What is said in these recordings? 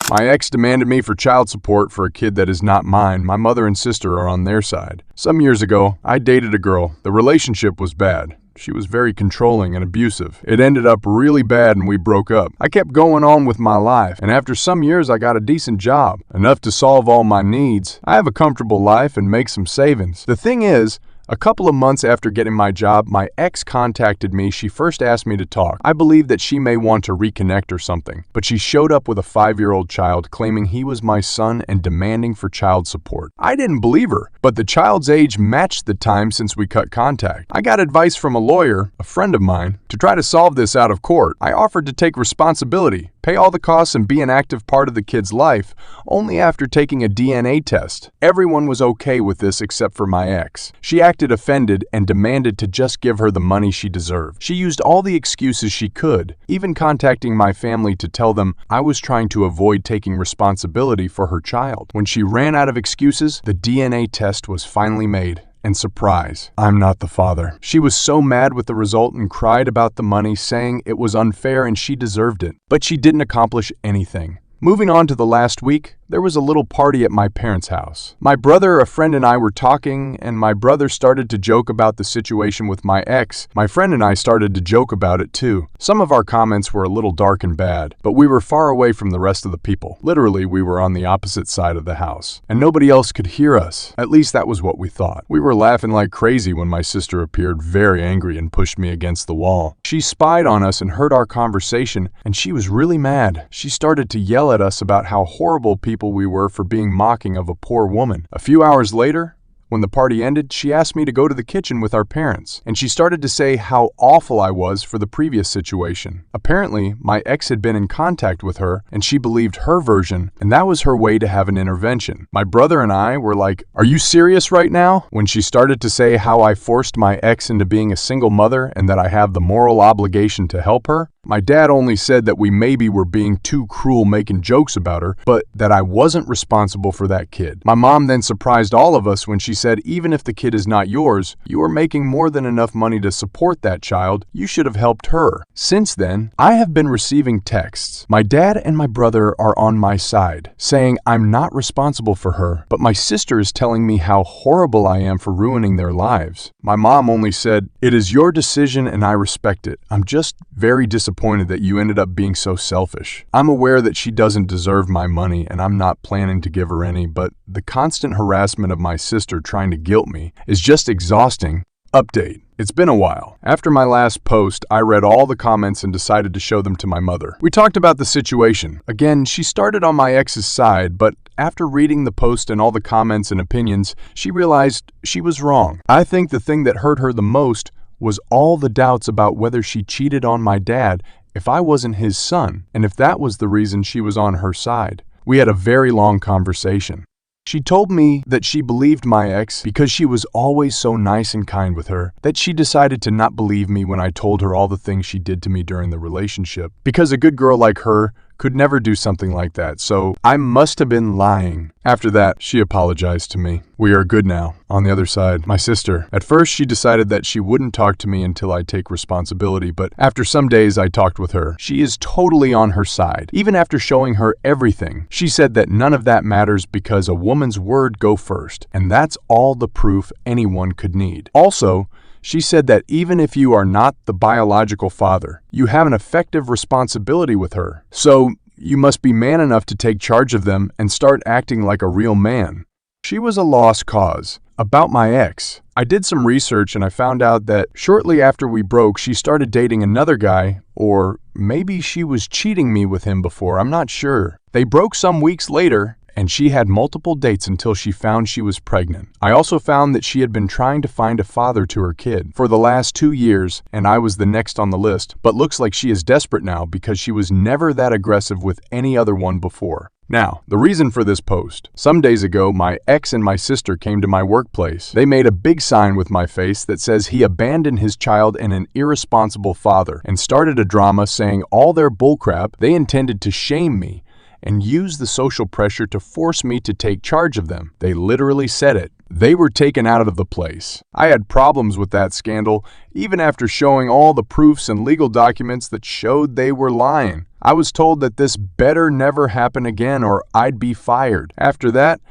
My ex demanded me for child support for a kid that is not mine. My mother and sister are on their side. Some years ago, I dated a girl. The relationship was bad. She was very controlling and abusive. It ended up really bad and we broke up. I kept going on with my life, and after some years I got a decent job, enough to solve all my needs. I have a comfortable life and make some savings. The thing is, a couple of months after getting my job, my ex contacted me. She first asked me to talk. I believe that she may want to reconnect or something, but she showed up with a 5-year-old child claiming he was my son and demanding for child support. I didn't believe her, but the child's age matched the time since we cut contact. I got advice from a lawyer, a friend of mine, to try to solve this out of court. I offered to take responsibility, pay all the costs, and be an active part of the kid's life, only after taking a DNA test. Everyone was okay with this except for my ex. She acted offended and demanded to just give her the money she deserved. She used all the excuses she could, even contacting my family to tell them I was trying to avoid taking responsibility for her child. When she ran out of excuses, the DNA test was finally made. And surprise, I'm not the father. She was so mad with the result and cried about the money, saying it was unfair and she deserved it. But she didn't accomplish anything. Moving on to the last week, there was a little party at my parents' house. My brother, a friend, and I were talking, and my brother started to joke about the situation with my ex. My friend and I started to joke about it too. Some of our comments were a little dark and bad, but we were far away from the rest of the people. Literally, we were on the opposite side of the house, and nobody else could hear us. At least that was what we thought. We were laughing like crazy when my sister appeared, very angry, and pushed me against the wall. She spied on us and heard our conversation, and she was really mad. She started to yell at us about how horrible people we were for being mocking of a poor woman. A few hours later, when the party ended, she asked me to go to the kitchen with our parents, and she started to say how awful I was for the previous situation. Apparently, my ex had been in contact with her, and she believed her version, and that was her way to have an intervention. My brother and I were like, "Are you serious right now?" When she started to say how I forced my ex into being a single mother and that I have the moral obligation to help her. My dad only said that we maybe were being too cruel making jokes about her, but that I wasn't responsible for that kid. My mom then surprised all of us when she said, even if the kid is not yours, you are making more than enough money to support that child. You should have helped her. Since then, I have been receiving texts. My dad and my brother are on my side, saying I'm not responsible for her, but my sister is telling me how horrible I am for ruining their lives. My mom only said, "It is your decision and I respect it. I'm just very disappointed that you ended up being so selfish. I'm aware that she doesn't deserve my money and I'm not planning to give her any, but the constant harassment of my sister trying to guilt me is just exhausting." Update. It's been a while. After my last post, I read all the comments and decided to show them to my mother. We talked about the situation. Again, she started on my ex's side, but after reading the post and all the comments and opinions, she realized she was wrong. I think the thing that hurt her the most was all the doubts about whether she cheated on my dad if I wasn't his son, and if that was the reason she was on her side. We had a very long conversation. She told me that she believed my ex because she was always so nice and kind with her, that she decided to not believe me when I told her all the things she did to me during the relationship, because a good girl like her could never do something like that, so I must have been lying. After that, she apologized to me. We are good now. On the other side, my sister. At first, she decided that she wouldn't talk to me until I take responsibility, but after some days I talked with her. She is totally on her side. Even after showing her everything, she said that none of that matters because a woman's word go first, and that's all the proof anyone could need. Also, she said that even if you are not the biological father, you have an effective responsibility with her. So you must be man enough to take charge of them and start acting like a real man. She was a lost cause. About my ex, I did some research and I found out that shortly after we broke, she started dating another guy, or maybe she was cheating me with him before, I'm not sure. They broke some weeks later, and she had multiple dates until she found she was pregnant. I also found that she had been trying to find a father to her kid for the last 2 years, and I was the next on the list, but looks like she is desperate now because she was never that aggressive with any other one before. Now, the reason for this post. Some days ago, my ex and my sister came to my workplace. They made a big sign with my face that says he abandoned his child and an irresponsible father, and started a drama saying all their bullcrap. They intended to shame me and used the social pressure to force me to take charge of them. They literally said it. They were taken out of the place. I had problems with that scandal, even after showing all the proofs and legal documents that showed they were lying. I was told that this better never happen again or I'd be fired. After that,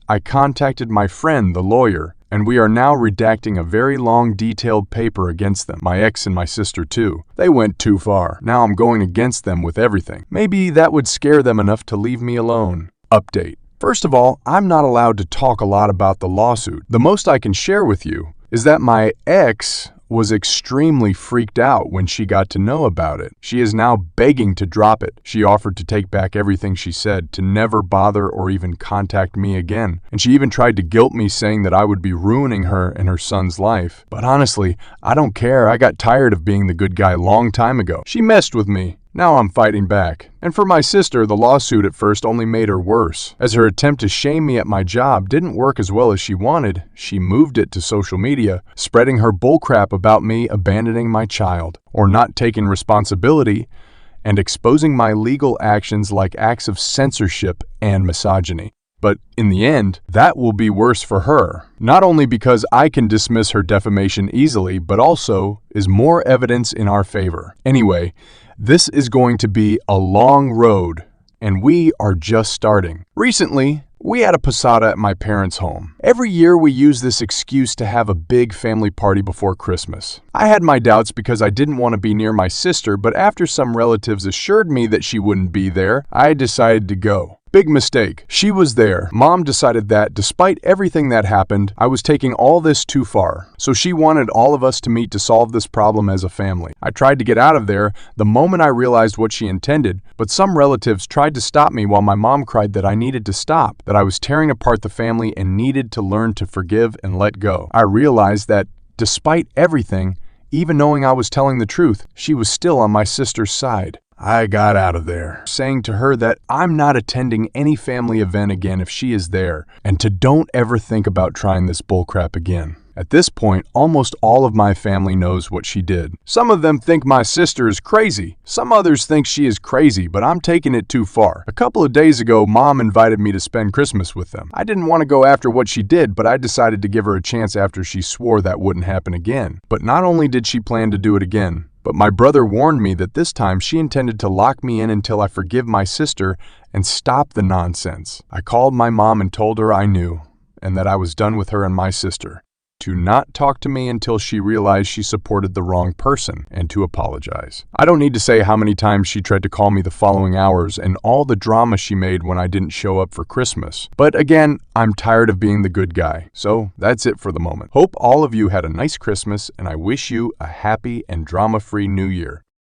I contacted my friend, the lawyer, and we are now redacting a very long, detailed paper against them. My ex and my sister, too. They went too far. Now I'm going against them with everything. Maybe that would scare them enough to leave me alone. Update. First of all, I'm not allowed to talk a lot about the lawsuit. The most I can share with you is that my ex was extremely freaked out when she got to know about it. She is now begging to drop it. She offered to take back everything she said, to never bother or even contact me again. And she even tried to guilt me, saying that I would be ruining her and her son's life. But honestly, I don't care. I got tired of being the good guy a long time ago. She messed with me. Now I'm fighting back. And for my sister, the lawsuit at first only made her worse. As her attempt to shame me at my job didn't work as well as she wanted, she moved it to social media, spreading her bullcrap about me abandoning my child, or not taking responsibility, and exposing my legal actions like acts of censorship and misogyny. But in the end, that will be worse for her. Not only because I can dismiss her defamation easily, but also is more evidence in our favor. Anyway, this is going to be a long road, and we are just starting. Recently, we had a posada at my parents' home. Every year we use this excuse to have a big family party before Christmas. I had my doubts because I didn't want to be near my sister, but after some relatives assured me that she wouldn't be there, I decided to go. Big mistake. She was there. Mom decided that, despite everything that happened, I was taking all this too far. So she wanted all of us to meet to solve this problem as a family. I tried to get out of there the moment I realized what she intended, but some relatives tried to stop me while my mom cried that I needed to stop, that I was tearing apart the family and needed to learn to forgive and let go. I realized that, despite everything, even knowing I was telling the truth, she was still on my sister's side. I got out of there, saying to her that I'm not attending any family event again if she is there, and to don't ever think about trying this bullcrap again. At this point, almost all of my family knows what she did. Some of them think my sister is crazy. Some others think she is crazy, but I'm taking it too far. A couple of days ago, Mom invited me to spend Christmas with them. I didn't want to go after what she did, but I decided to give her a chance after she swore that wouldn't happen again. But not only did she plan to do it again, but my brother warned me that this time she intended to lock me in until I forgive my sister and stop the nonsense. I called my mom and told her I knew, and that I was done with her and my sister, to not talk to me until she realized she supported the wrong person, and to apologize. I don't need to say how many times she tried to call me the following hours and all the drama she made when I didn't show up for Christmas. But again, I'm tired of being the good guy. So that's it for the moment. Hope all of you had a nice Christmas, and I wish you a happy and drama-free New Year.